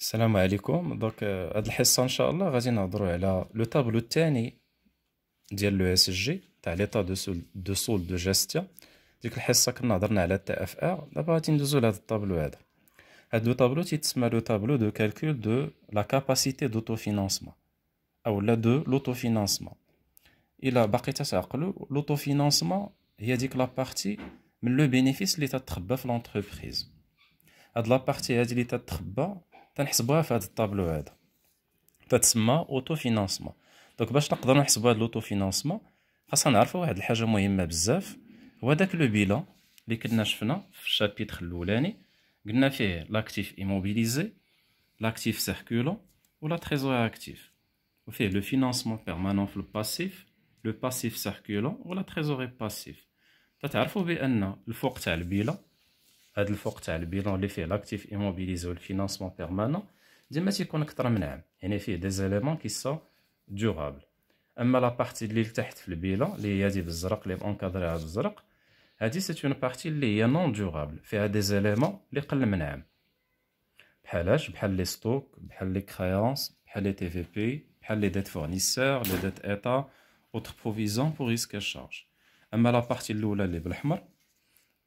السلام عليكم. هاد الحصه ان شاء الله غادي نهضروا على لو طابلو الثاني ديال لو اس جي تاع ليطا دو سول دو جيستيون. ديك الحصه كنا هضرنا على التي اف ار، دابا غادي ندوزو لهاد الطابلو هذا. هاد لو طابلو تيتسمى لو طابلو دو كالكول دو لا كاباسيتي دوتو فينانسمون او لا دو لوتو فينانسمون. الا باقي تتعقلوا لوتو فينانسمون هي ديك لا بارتي من لو بينيفيس اللي تتخبى في لونتربريز. هاد لا بارتي هادي اللي تتخبى تنحسبوها في هاد الطابلو هذا، تتسمى اوتو فينانسمون. باش نقدروا نحسبوا هاد لوتو فينانسمون خاصنا نعرفوا واحد الحاجه مهمه بزاف، هو داك لو بيلان اللي كنا شفنا في الشابيتر الاولاني. قلنا فيه لاكتيف ايموبيليزي، لاكتيف سيركولون ولا تريزور اكتيف، وفيه لو فينانسمون بيرمانون في الباسيف، لو باسيف سيركولون ولا تريزوري باسيف. تتعرفوا بان الفوق تاع البيلان، هاد الفوق تاع البيلون اللي فيه لاكتيف ايموبيليزي والفينانسمون بيرمانون ديما تيكون اكثر من عام، يعني فيه دي زيليمون كي سا دورابل. اما لا بارتي اللي لتحت في البيلون اللي هي هادي بالزرق اللي مونكادريها بالزرق، هادي سيت اون بارتي اللي هي نون دورابل، فيها دي زيليمون اللي قل من عام. بحالاش؟ بحال لي ستوك، بحال لي كريونس، بحال لي تي في بي، بحال لي ديت فورنيسور، لي ديت ايتا، اوتر بروفيزيون بور ريسك شارج. اما لا بارتي الاولى اللي بالاحمر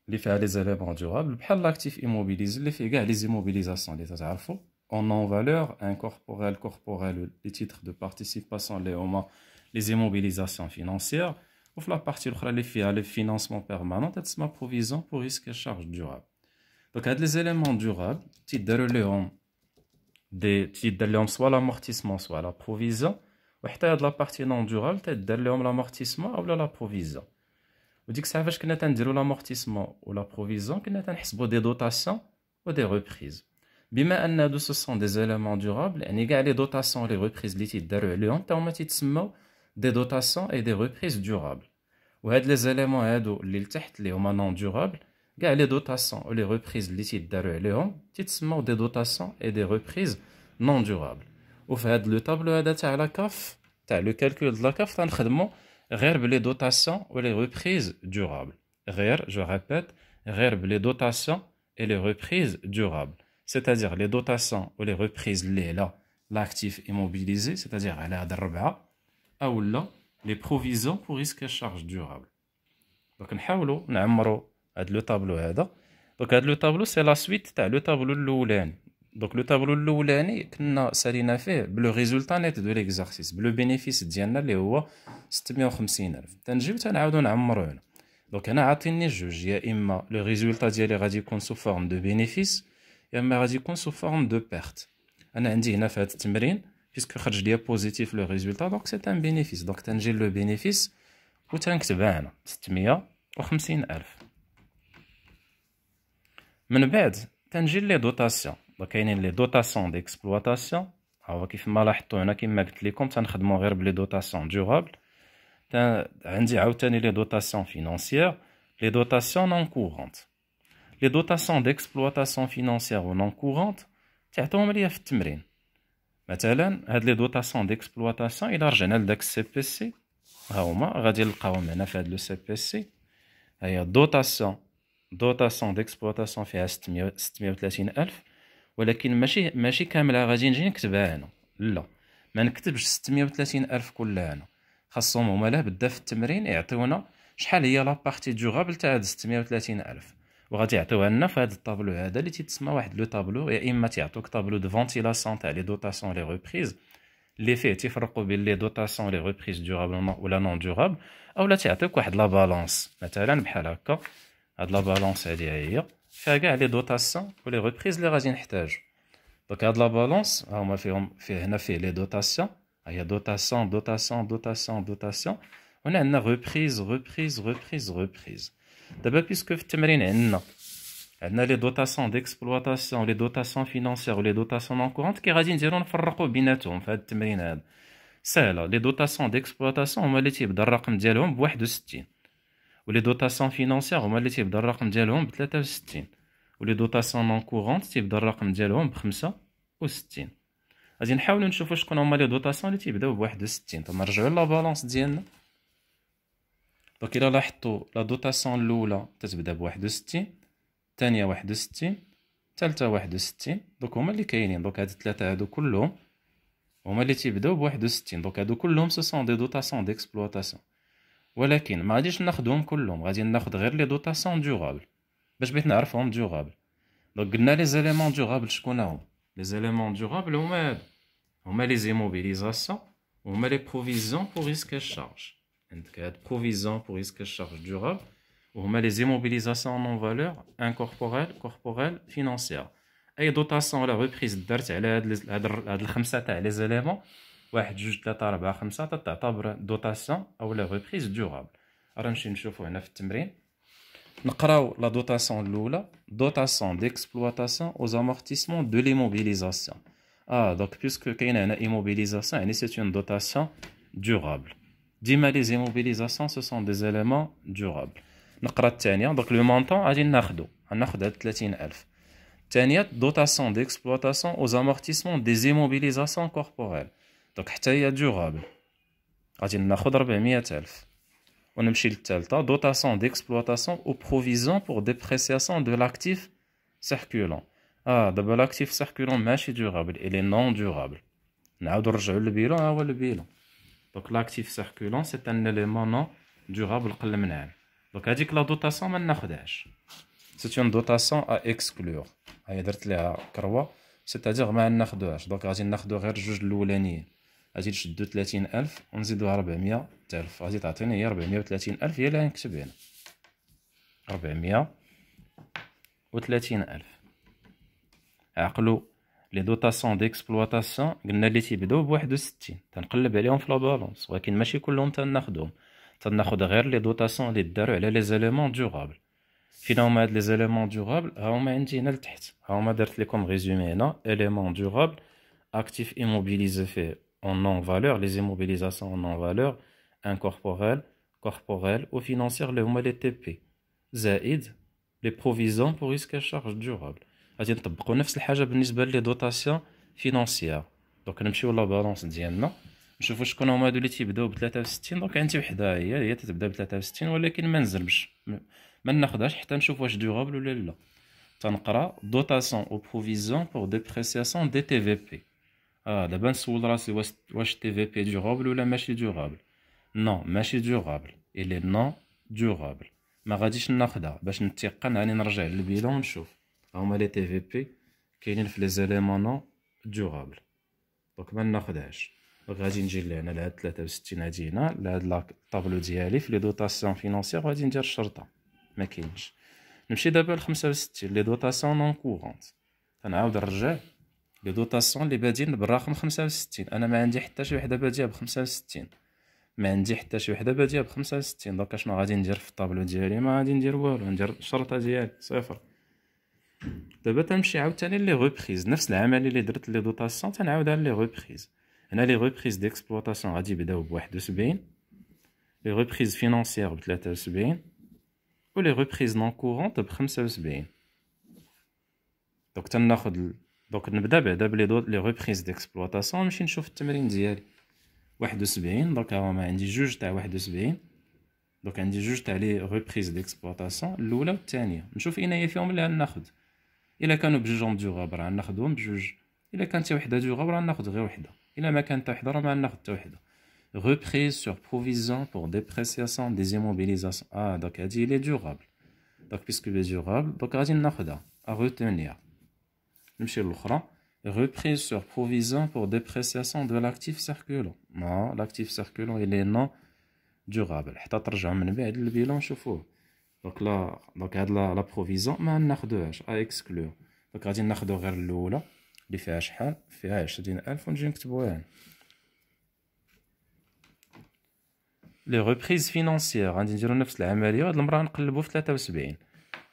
اللي فيها لي زيليمون دورابل بحال لاكتيف ايموبيليزي اللي فيه كاع لي زيموبيليزاسيون اللي تتعرفوا اون نون فالور انكوربوريل كوربوريل لي تيتر دو بارتيسيباسيون اللي هما لي زيموبيليزاسيون فينانسيير. وفي لا بارتي الاخرى اللي فيها لي فينانسمون بيرمانون تتسمى بروفيزيون بور ريسك شارج دورابل. هاد لي زيليمون دورابل تيداروا ليهم تيدار لهم سوا لامورتيسمون سوا لا بروفيزيون، وحتى هاد لا بارتي نون دورابل تدار لهم لامورتيسمون اولا لا بروفيزيون. وديك الساعه فاش كنا تنديرو لامورتيسمون ولا بروفيزيون كنا تنحسبو دي دوتاسيون و دي ريبريز. بما ان هادو سو سون دي زيليمون دورابل، يعني كاع لي دوتاسيون لي ريبريز اللي تيدارو عليهم تا هما تيتسموا دي دوتاسيون اي دي ريبريز دورابل. وهاد لي زيليمون هادو اللي لتحت اللي هما نون دورابل، كاع لي دوتاسيون و لي ريبريز اللي تيدارو عليهم تيتسموا دي دوتاسيون اي دي ريبريز نون دورابل. وفي هاد لو طابلو هذا تاع لا كاف تاع لو كالكول د لا كاف تنخدمو غير بلي دوتاسيون و لي ريبريز دورابل. غير جو ريبيت، غير بلي دوتاسيون et les reprises durables. C'est-à-dire les dotations ou les reprises اللي على l'actif immobilisé, c'est-à-dire على هاد الربعة، أو لا les provisions pour risque et charge durable. Donc نحاولوا نعمروا هاد لو طابلو هذا. هاد لو طابلو سي لا سويت تاع لو طابلو الاولاني. لو طابلو الاولاني كنا سالينا فيه بلو ريزولتا نيت دو ليكزارسيس، بلو بينيفيس ديالنا اللي هو 650,000. تنجيو تنعاودو نعمرو هنا. هنا عاطيني جوج، يا اما لو ريزولتا ديالي غادي يكون سو فورم دو بينيفيس، يا اما غادي يكون سو فورم دو بيرت. انا عندي هنا في هاد التمرين بيسكو خرج ليا بوزيتيف لو ريزولتا، دونك سي ان بينيفيس. تنجي لو بينيفيس و تنكتبها هنا 650,000. من بعد تنجي لي دوتاسيون. كاينين لي دوتاسيون ديكسبلواتاسيون، ها هو كيف ما لاحظتوا هنا كيما قلت لكم تنخدموا غير بلي دوتاسيون دورابل. عندي عاوتاني لي دوتاسيون فينانسيير، لي دوتاسيون نون كورونت. لي دوتاسيون ديكسبلواتاسيون فينانسيير و نون كورونت تعطوهم ليا في التمرين. مثلا هاد لي دوتاسيون ديكسبلواتاسيون الا رجعنا لداك السي بي سي، ها هما غادي نلقاوهم هنا في هاد لو سي بي سي. هي دوتاسيون ديكسبلواتاسيون فيها 630,000، ولكن ماشي كامله غادي نجي نكتبها هنا. لا، ما نكتبش 630,000 كلها هنا، خاصهم هما لا بدا في التمرين يعطيونا شحال هي لا بارتي دورابل تاع هاد 630,000، وغادي يعطيوها لنا في هاد الطابلو هذا اللي تيتسمى واحد لو طابلو. يا اما تيعطوك طابلو دو فونتيلاسيون تاع لي دوتاسيون لي ريبريز اللي فيه تيفرقوا بين لي دوتاسيون لي ريبريز دورابل ولا نون دورابل، اولا تيعطيك واحد لا بالانس مثلا بحال هكا. هاد لا بالانس هادي هي فيها كاع لي دوتاسيون و لي ريبريز اللي غادي نحتاجو. هاد لا بالانس ها هما فيه هنا فيه لي دوتاسيون، هي دوتاسيون دوتاسيون دوتاسيون دوتاسيون، وهنا عندنا ريبريز ريبريز ريبريز ريبريز. دابا بيسكو في التمرين عندنا لي دوتاسيون ديكسبلواتاسيون، لي دوتاسيون فينانسيير و لي دوتاسيون نون كورونت، كي غادي نديرو نفرقو بيناتهم في هاد التمرين هذا ساهله. لي دوتاسيون ديكسبلواتاسيون هما اللي تيبدا الرقم ديالهم ب 61، ولي دوتاسيون فينانسيير هما اللي تيبدا الرقم ديالهم ب 63، ولي دوتاسيون نون كورونت تيبدا الرقم ديالهم ب 65. غادي نحاولوا نشوفوا شكون هما لي دوتاسيون اللي تيبداو ب 61. نرجعوا لا بالانس ديالنا. الا لاحظتوا لا دوتاسيون الاولى تتبدا ب 61، الثانيه 61، الثالثه 61. دوك هما اللي كاينين. دوك هاد الثلاثه هادو كلهم هما اللي تيبداو ب 61. دوك هادو كلهم سو سون دي دوتاسيون ديكسبلوطاسيون، ولكن ما غاديش ناخذهم كلهم، غادي ناخذ غير لي دوتاسيون ديوغابل باش بغيت نعرفهم ديوغابل. دونك قلنا لي زيليمون ديوغابل شكون هما؟ لي زيليمون ديوغابل هما لي زيموبيليزاسيون وهما لي بروفيزيون بور ريسك الشارج. عندك هاد بروفيزيون بور ريسك الشارج ديوغابل وهما لي زيموبيليزاسيون نون فالور انكوربوريل كوربوريل فينانسيير. اي دوتاسيون ولا ريبريز دارت على هاد الخمسه تاع لي زيليمون 1 2 3 4 5 تعتبر دوتاسيون او لا ريبريز ديوغابل. راه نمشي نشوفو هنا في التمرين. نقراو لا دوتاسيون الاولى، دوتاسيون ديكسبلوطاسيون aux amortissements de l'immobilisation. donc puisque كاينه هنا immobilisation يعني c'est une dotation durable. ديما les immobilisations ce sont des éléments durables. نقرا الثانيه. دونك لو مونطون غادي ناخذ هاد 30000. الثانيه دوتاسيون ديكسبلوطاسيون aux amortissements des immobilisations corporelles. دونك حتى هي durable غادي ناخذ 400000. ونمشي للثالثه دوتاسيون ديكسبلوطاسيون او بروفيزيون بور ديبريسياسيون دو لاكتيف سيركولون. دابا لاكتيف سيركولون ماشي دورابل، الي نون دورابل. نعاودو نرجعو للبيلون. هو البيلون. دونك لاكتيف سيركولون سي ان اليمون نون دورابل قل من عام. دونك هاديك لا دوتاسيون ما ناخدهاش، سي اون دوتاسيون ا اكسكلور. هي درت ليها كروه سيتادير ما ناخدوهاش. دونك غادي ناخدو غير جوج الاولانيين. غادي نشدو 30000 ونزيدوها 400000. غادي تعطيني هي 430000 هي اللي غنكتب هنا 430000. عقلوا لي دوتاسيون ديكسبلوطاسيون قلنا اللي تيبداو ب 61 تنقلب عليهم في لا بالونس، ولكن ماشي كلهم تناخذهم. تناخذ غير لي دوتاسيون اللي داروا على لي زيليمون دورابل. فين هما هاد لي زيليمون دورابل؟ ها هما عندي هنا لتحت. ها هما درت لكم ريزومي هنا. élément durable actif immobilisé fait en non-valeur, les immobilisations en non-valeur incorporelles, corporelles ou financières اللي هما لي تي بي زائد لي بروفيزيون بور ريسك شارج دورابل. غادي نطبقوا نفس الحاجه بالنسبه لي دوتاسيون فينانسيير. دونك نمشيو لا بالونس ديالنا نشوفوا شكون هما هادو اللي تيبداو ب 63. دونك عندي وحده هي تتبدا ب 63، ولكن ما نزربش ما ناخذهاش حتى نشوف واش دورابل ولا لا. تنقرا دوتاسيون او بروفيزيون بور ديبريسياسيون دي تي في بي. دابا نسول راسي واش تي في بي دورابل ولا ماشي دورابل. نو ماشي دورابل، الي نون دورابل. ما غاديش ناخذها باش نتيقن. راني نرجع للبيلون ونشوف هما لي تي في بي كاينين في لي زيليمون نون دورابل. دونك ما ناخذهاش. دونك غادي نجي لهنا لهاد 63 هادي هنا لهاد الطابلو ديالي في لي دوتاسيون فينانسيير غادي ندير الشرطه ما كاينش. نمشي دابا ل 65 لي دوتاسيون نون كورونت. تنعاود نرجع لي دوتاسيون اللي بادين بالرقم 65. انا ما عندي حتى شي وحده باديه ب 65، ما عندي حتى شي وحده باديه ب 65. دونك اشنو غادي ندير في الطابلو ديالي؟ ما غادي ندير والو، ندير الشرطه ديالي صفر. دابا تنمشي عاوتاني لي ريبريز، نفس العمليه اللي درت لي دوتاسيون تنعاودها لي ريبريز. هنا لي ريبريز ديكسبلوطاسيون غادي يبداو ب 71، لي ريبريز فينانسيير ب 73 و لي ريبريز نون كورونت ب 75. دونك تناخذ دونك نبدا بعدا بلي لي ريبريز ديكسبلوطاسيون. نمشي نشوف التمرين ديالي 71. دونك ها هما عندي جوج تاع 71. دونك عندي جوج تاع لي ريبريز ديكسبلوطاسيون الاولى والثانيه. نشوف اين هي فيهم اللي غناخذ. الا كانوا بجوجهم دورابل غناخذهم بجوج، الا كانت حتى وحده دورابل غناخذ غير وحده، الا ما كانت حتى وحده راه ما غناخذ حتى وحده. reprise sur provision pour dépréciation des immobilisations. donc هادي لي دورابل. دونك بيسكو لي دورابل دونك غادي ناخذها ا retenir. نمشي للاخرى reprise sur provision pour dépréciation de l'actif circulant. non l'actif circulant il est non durable حتى ترجعوا من بعد للبيلون نشوفوه. دونك لا دونك هاد لا بروفيزيون ما ناخذوهاش ا اكسكلور. دونك غادي ناخذو غير الاولى اللي فيها شحال، فيها 20000 ونجي نكتبوها هنا. لي ريبريز فينانسيير غادي نديرو نفس العمليه، هاد المره نقلبو في 73.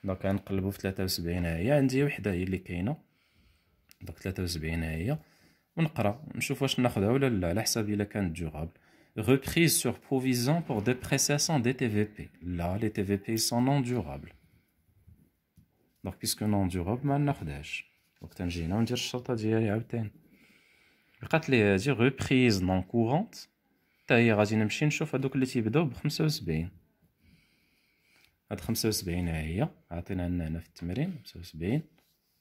دونك غنقلبو في 73. ها هي عندي وحده هي اللي كاينه. دونك 73 ها هي، ونقرا نشوف واش ناخذها ولا لا على حساب الا كانت دورابل. reprise sur provision pour dépréciation des TVP. Là, les TVP sont non durables. Donc, puisque non durable, ما ناخذهاش. Donc, تنجي هنا وندير الشرطة ديالي عاوتاني. بقات لي هادي reprise non courante. حتى هي غادي نمشي نشوف هادوك اللي تيبداو ب 75. هاد 75 ها هي عطينا لنا هنا في التمرين 75.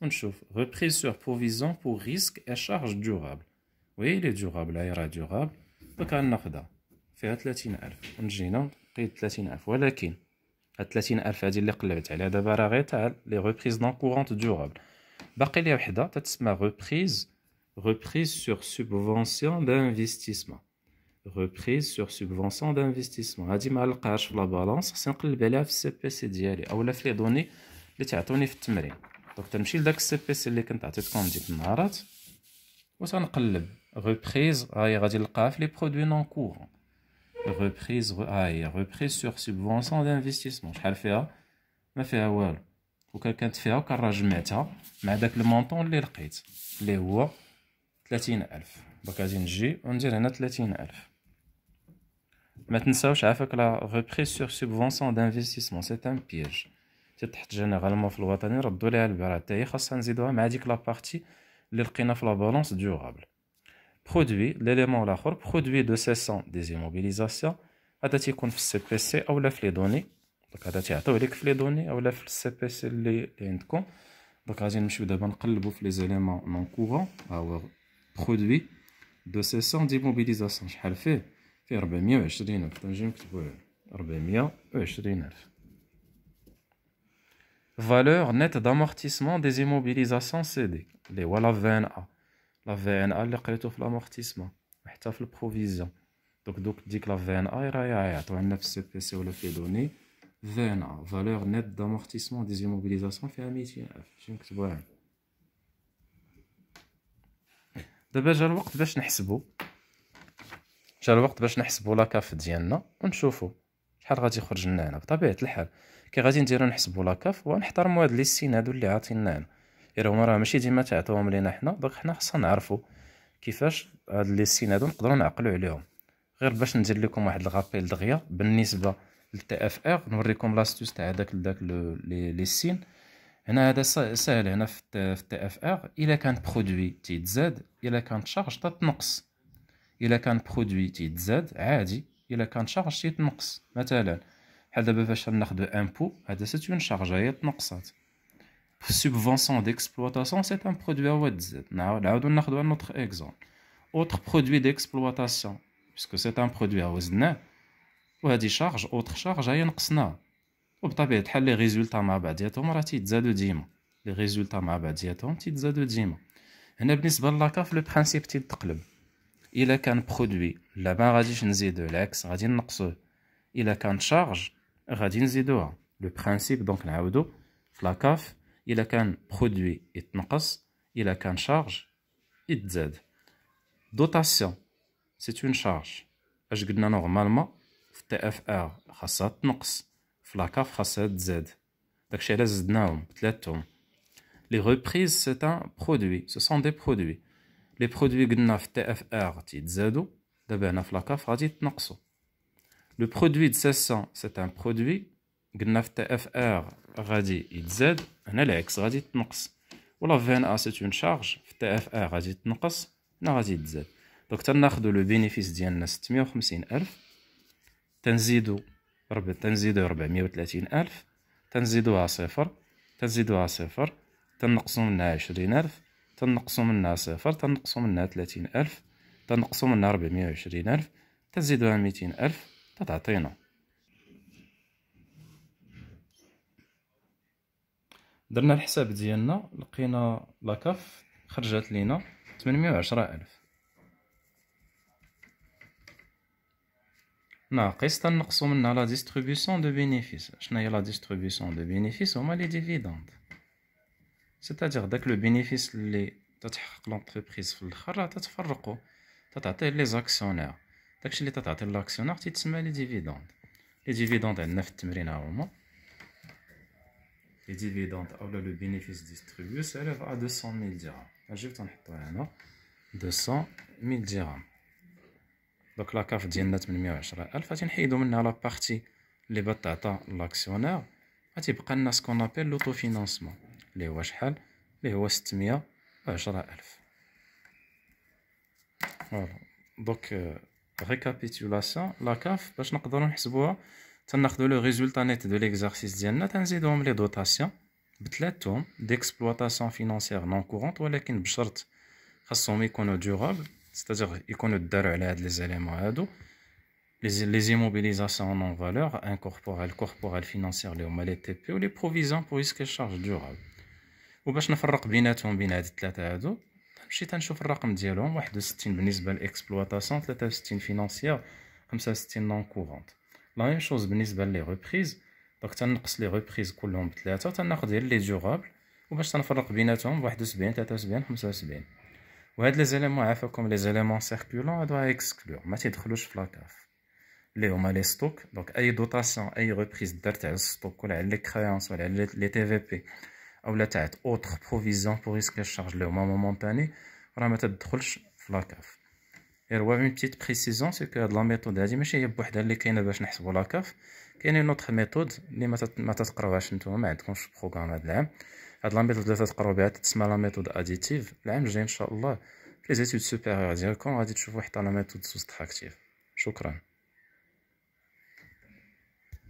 ونشوف reprise sur provision pour risque et charge durable. وي لي ديورابل هاي راه ديورابل، دونك غناخدها فيها 30000 ونجينا نقيد 30000. ولكن هاد 30000 هادي اللي قلبت عليها دابا راه غير تاع لي ريبريز نون كورونت ديورابل. باقي لي وحده تتسمى reprise sur subvention d'investissement. reprise sur subvention d'investissement هادي ما لقاهاش في لا بالانس، خصني نقلب عليها في السي بي سي ديالي اولا في لي دوني اللي تعطوني في التمرين. دونك تنمشي لداك السي بي سي اللي كنت عطيتكم ديك النهارات وتنقلب reprise. هاي غادي نلقاها في لي برودوي نون كورون. reprise هاي reprise sur subvention d'investissement. شحال فيها؟ ما فيها والو، وكان كانت فيها وكان راه جمعتها مع داك المونطون اللي لقيت اللي هو 30000. دونك غادي نجي وندير هنا 30000. ما تنساوش عافاك لا reprise sur subvention d'investissement سي ان بيج تحت جينيرالمون في الوطني ردوا ليها البرا، حتى هي خاصها نزيدوها مع ديك لا بارتي اللي لقينا في لا بالونس ديورابل. برودوي ليليمون الاخر برودوي دو سيسون دي زيموبيليزاسيون، هذا تيكون في السي بي سي اولا في لي دوني. دونك هذا تيعطيوه ليك في لي دوني اولا في السي بي سي اللي عندكم. دونك غادي نمشيو دابا نقلبوا في لي زيليمون نون كورون. ها هو برودوي دو سيسون دي موبيليزاسيون. شحال فيه؟ فيه 420000. تنجيو نكتبوه 420000. valeur nette d'amortissement des immobilisations cédées اللي هو لا VNA. لا VNA اللي قريتو في الامورتيسمون وحتى في البروفيزيون. دوك ديك لا VNA راه يعطيو لنا في السي بي سي ولا في دوني. VNA valeur nette d'amortissement des immobilisations فيها 200000. شنو نكتبوها؟ دابا جا الوقت باش نحسبو لا كاف ديالنا ونشوفو شحال غادي يخرج لنا هنا. بطبيعه الحال كي غادي نديرو نحسبو لا كاف ونحترمو هاد لي سين هادو اللي عاطينا هنا، غير هما راه ماشي ديما تعطيوهم لينا حنا. دونك حنا خصنا نعرفو كيفاش هاد لي سين هادو نقدروا نعقلو عليهم. غير باش ندير لكم واحد الغابيل دغيا بالنسبه للتي اف ار، نوريكم لاستوس تاع داك لي سين. هنا هذا ساهل. هنا في التي اف ار الا كان برودوي تيتزاد، الا كانت شارج تتنقص. الا كان برودوي تيتزاد عادي، الا كان شارج تيتنقص. مثلا بحال دابا فاش ناخدو امبو، هذا سيت اون شارج هي تنقصات. subvention d'exploitation c'est un produit هو تزاد. نعاودو ناخدو un autre exemple. autre produit d'exploitation puisque c'est un produit وزدناه، وهذه شارج اوتر شارج هي نقصناها. وبطبيعه الحال لي ريزولطا مع بعضياتهم راه تيتزادو ديما. لي ريزولطا مع بعضياتهم تيتزادو ديما. هنا بالنسبه لاكاف لو برينسيپ تيتقلب. الا كان برودوي لا ما غاديش نزيدو، العكس غادي نقصوه. الا كان شارج غادي نزيدوها. لو برينسيپ دونك نعاودو في لاكاف، الا كان برودوي يتنقص، الا كان شارج يتزاد. دوطاسيون سي اون شارج. اش قلنا نورمالمون في تي اف ار خاصها تنقص، في لاكاف خاصها تزاد. داكشي علاش زدناهم بثلاثتهم. لي ريبريز سي ان برودوي، سو سون دي برودوي. لي برودوي قلنا في تي اف ار تيتزادو، دابا هنا في لاكاف غادي يتنقصوا. لو برودوي دو سيسون سي ان برودوي، قلنا في تي اف ار غادي يتزاد، هنا العكس غادي يتنقص. ولا في ان ا سي اون شارج، في تي اف ار غادي تنقص، هنا غادي يتزاد. دونك تناخدو لو بينيفيس ديالنا 650000، تنزيدو 430000، تنزيدوها صفر، تنقصو منها 20000، تنقصو منها صفر، تنقصو منها 30000، تنقصو منها 420000، تنزيدوها 200000 تتعطينا. درنا الحساب ديالنا لقينا لاكاف خرجت لينا 810000 ناقص تنقصو منها لا ديستريبيسيون دو بينيفيس. شنو هي لا ديستريبيسيون دو بينيفيس؟ هما لي ديفيدوند، سيتادير داك لو بينيفيس اللي تتحقق لونتربريز في الاخر راه تتفرقو تتعطيه لي زاكسيونير. داكشي اللي تتعطي لاكسيونير تيتسمى لي ديفيدوند. لي ديفيدوند عندنا في التمرين ها هما. لي ديفيدوند اولا لو بينيفيس ديستريبيو سالف ا 200000 درهم. نجيو تنحطوها هنا 200000 درهم. دونك لاكاف ديالنا 810000 غادي نحيدو منها لا بارتي اللي بغات تعطى لاكسيونير، غتبقى لنا سكون ابل لوطو فينانسمون اللي هو شحال؟ اللي هو 610000. فوالا. دونك ريكابيتولاسيون لاكاف باش نقدروا نحسبوها، تناخذوا لو ريزولطا نيت دو ليكزارسيس ديالنا، تنزيدوهم لي دوطاسيون بثلاثهم ديكسبلوطاسيون فينانسيير نون كورونت، ولكن بشرط خاصهم يكونوا ديورابل، ستادير يكونوا داروا على هاد لي زيليمون هادو، لي زيموبيليزاسيون نون فالور انكوربورال كوربورال فينانسيير اللي هما لي تي بي، و لي بروفيزيون بور ريسك شارج ديورابل. وباش نفرق بيناتهم بين هاد الثلاثه هادو، مشيت نشوف الرقم ديالهم 61 بالنسبه للاكسبلوطاسيون، 63 فينانسيير، 65 نون كورونت. لا ميم شوز بالنسبه لي ريبريز، دونك تنقص لي ريبريز كلهم بثلاثه وتناخذ غير لي ديورابل، وباش تنفرق بيناتهم 71 73 75. وهاد لي زيليمون عافاكم لي زيليمون سيركولون هادو اكسكلور ما تيدخلوش في لاكاف، اللي هما لي ستوك. دونك اي دوطاسيون اي ريبريز دارت على الستوك ولا على لي كريونس ولا على لي تي في بي اولا تاع اوتر بروفيزيون بور ريسك شارج اللي هما مومونتاني، راه ما تدخلش في لاكاف. غير هو اون بتيت بريسيزون، سي كو هاد لا ميثود هادي ماشي هي بوحدها اللي كاينه باش نحسبوا لاكاف، كاينه اون اوتر ميثود اللي ما تتقراوهاش نتوما، ما عندكمش بروغرام هاد العام. هاد لا ميثود اللي تتقراو بها تسمى لا ميثود اديتيف. العام الجاي ان شاء الله في لي زيتود سوبيريور ديالكم غادي تشوفوا حتى لا ميثود سوستراكتيف. شكرا.